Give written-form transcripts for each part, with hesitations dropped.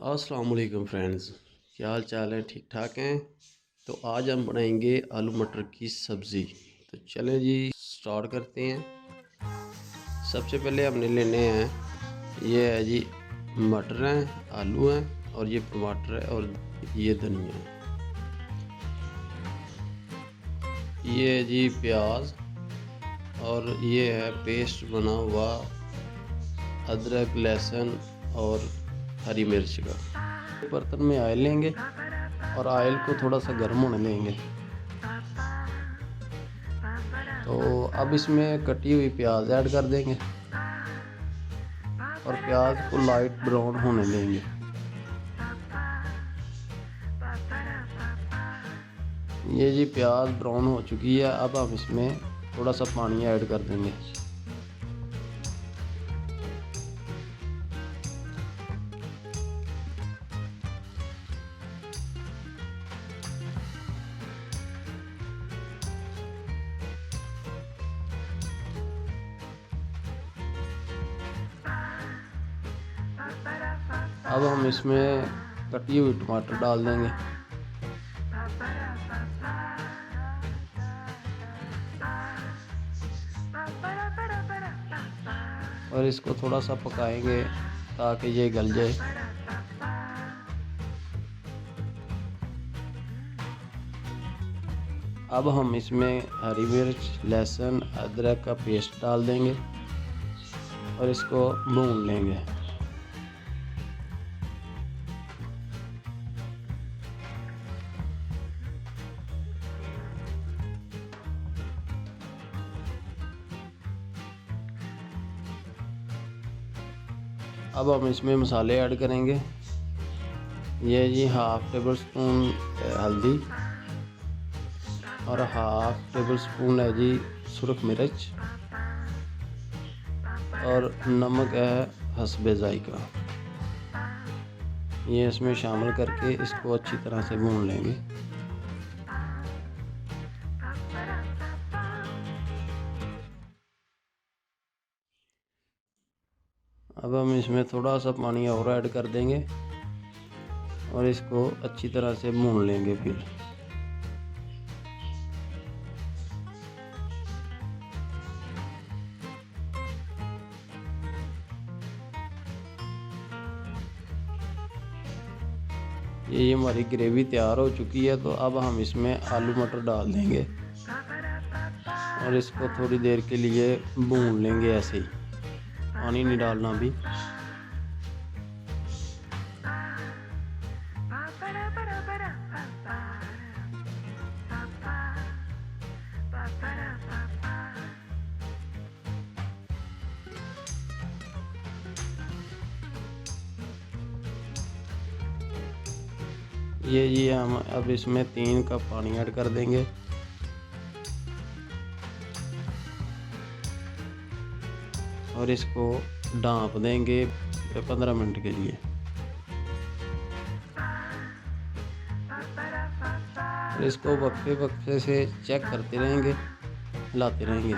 अस्सलाम वालेकुम फ्रेंड्स, क्या हाल चाल है? ठीक ठाक हैं? तो आज हम बनाएंगे आलू मटर की सब्ज़ी। तो चलें जी, स्टार्ट करते हैं। सबसे पहले हमने लेने हैं, ये है जी मटर हैं, आलू हैं और ये टमाटर है और ये धनिया है। ये है जी प्याज और ये है पेस्ट बना हुआ अदरक, लहसुन और हरी मिर्च का। बर्तन में ऑयल लेंगे और ऑयल को थोड़ा सा गर्म होने देंगे। तो अब इसमें कटी हुई प्याज ऐड कर देंगे और प्याज को लाइट ब्राउन होने देंगे। ये जी प्याज ब्राउन हो चुकी है। अब हम इसमें थोड़ा सा पानी ऐड कर देंगे। अब हम इसमें कटी हुई टमाटर डाल देंगे और इसको थोड़ा सा पकाएंगे ताकि ये गल जाए। अब हम इसमें हरी मिर्च, लहसुन, अदरक का पेस्ट डाल देंगे और इसको भून लेंगे। अब हम इसमें मसाले ऐड करेंगे। ये जी हाफ़ टेबल स्पून हल्दी और हाफ़ टेबल स्पून है जी सुरख मिर्च और नमक है हस्बे ज़ायका। ये इसमें शामिल करके इसको अच्छी तरह से भून लेंगे। अब हम इसमें थोड़ा सा पानी और ऐड कर देंगे और इसको अच्छी तरह से भून लेंगे। फिर ये हमारी ग्रेवी तैयार हो चुकी है। तो अब हम इसमें आलू मटर डाल देंगे और इसको थोड़ी देर के लिए भून लेंगे। ऐसे ही पानी नहीं डालना अभी। ये हम अब इसमें 3 कप पानी ऐड कर देंगे और इसको ढाँप देंगे 15 मिनट के लिए। और इसको वक्फे वक्फे से चेक करते रहेंगे, हिलाते रहेंगे।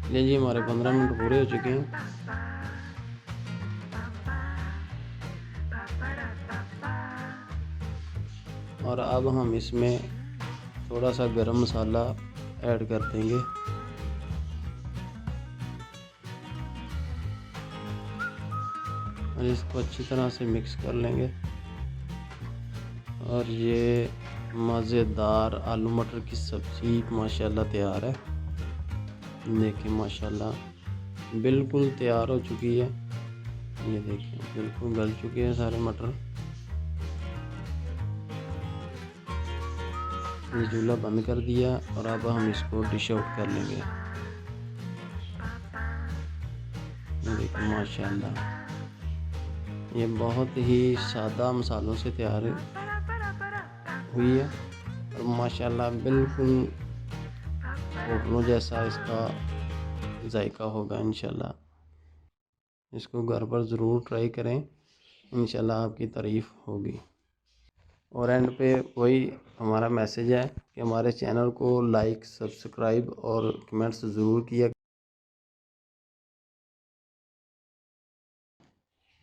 ये जी हमारे 15 मिनट पूरे हो चुके हैं। और अब हम इसमें थोड़ा सा गरम मसाला ऐड कर देंगे और इसको अच्छी तरह से मिक्स कर लेंगे। और ये मज़ेदार आलू मटर की सब्ज़ी माशाल्लाह तैयार है। देखिए माशाल्लाह बिल्कुल तैयार हो चुकी है। ये देखिए बिल्कुल गल चुके हैं सारे मटर। ये चूल्हा बंद कर दिया और अब हम इसको डिश आउट कर लेंगे। ये देखिए माशाल्लाह ये बहुत ही सादा मसालों से तैयार हुई है और माशाल्लाह बिल्कुल होटलों जैसा इसका जायका होगा। इंशाल्लाह इसको घर पर ज़रूर ट्राई करें, इंशाल्लाह आपकी तारीफ़ होगी। और एंड पे वही हमारा मैसेज है कि हमारे चैनल को लाइक, सब्सक्राइब और कमेंट्स ज़रूर किया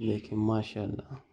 देखिए माशाल्लाह।